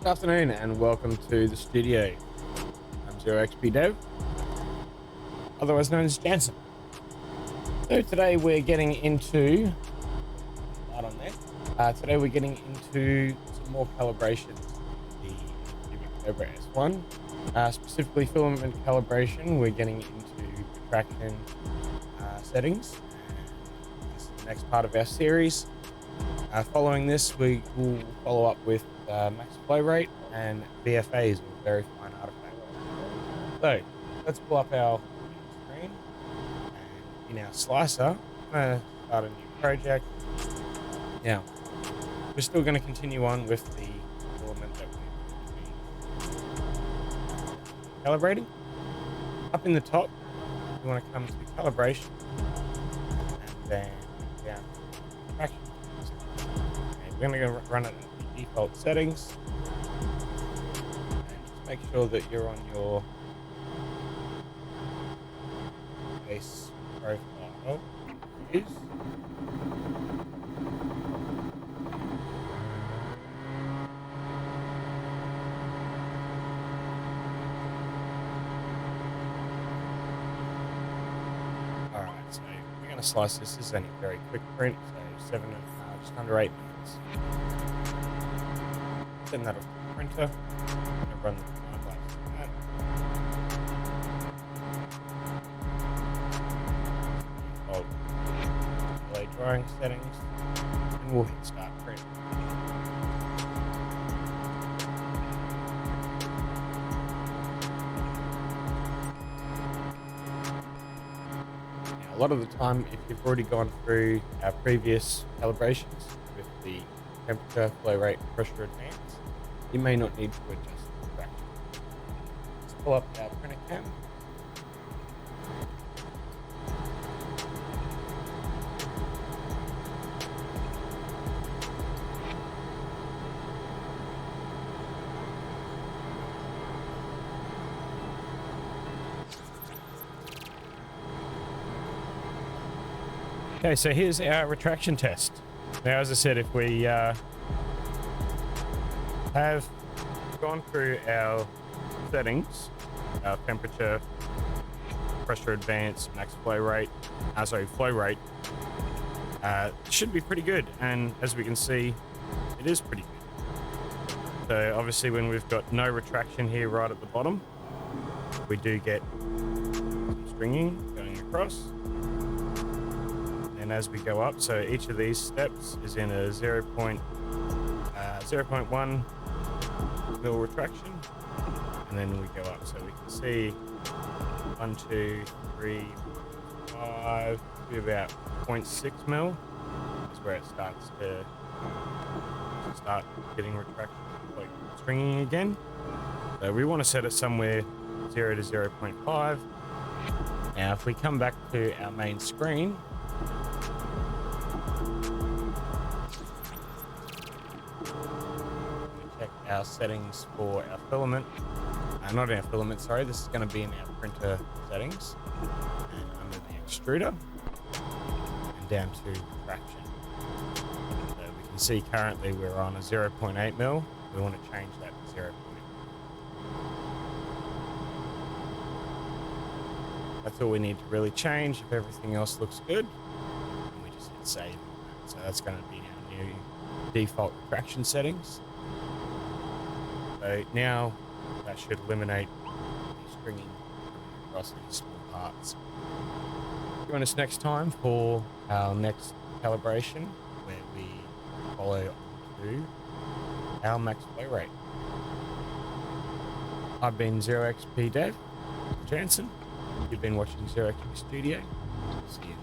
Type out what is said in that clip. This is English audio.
Good afternoon and welcome to the studio. I'm 0xp Dev, otherwise known as Jansen. So today we're getting into today we're getting into some more calibrations. The Anycubic Kobra S1, specifically filament calibration. We're getting into retraction settings. This is the next part of our series. Following this, we will follow up with max flow rate and VFAs, or very fine artifacts. So let's pull up our screen, and in our slicer, I'm going to start a new project. Now, we're still going to continue on with the filament that we've been calibrating. Up in the top, you want to come to calibration, and then down to retraction. We're going to run it at the default settings, and just make sure that you're on your base profile. Alright, so we're going to slice this. This is only a very quick print, so just under 8 minutes. Send that off to the printer. I'm going to run the time lapse on that. Default delay drying settings, and we'll hit start print. Now, a lot of the time, if you've already gone through our previous calibrations with the temperature, flow rate, and pressure advance, you may not need to adjust the retraction. Let's pull up our printer cam. Okay, so here's our retraction test. Now, as I said, if we have gone through our settings, our temperature, pressure advance, max flow rate, flow rate, should be pretty good. And as we can see, it is pretty good. So obviously when we've got no retraction here right at the bottom, we do get some stringing going across. And as we go up, so each of these steps is in a 0.1 mil retraction, and then we go up. So we can see 1, 2, 3, 5, to about 0.6 mil is where it starts to start getting retraction, like stringing again. So we want to set it somewhere 0 to 0.5. Now, if we come back to our main screen, our settings for our filament, not our filament, sorry, this is going to be in our printer settings, and under the extruder, and down to retraction. So we can see currently we're on a 0.8 mil. We want to change that to 0. That's all we need to really change. If everything else looks good, and we just hit save. So that's going to be our new default retraction settings. So now that should eliminate the stringing across these small parts. Join us next time for our next calibration, where we follow through our max flow rate. I've been 0xp Dev, Jansen. You've been watching 0xp Studio. See you.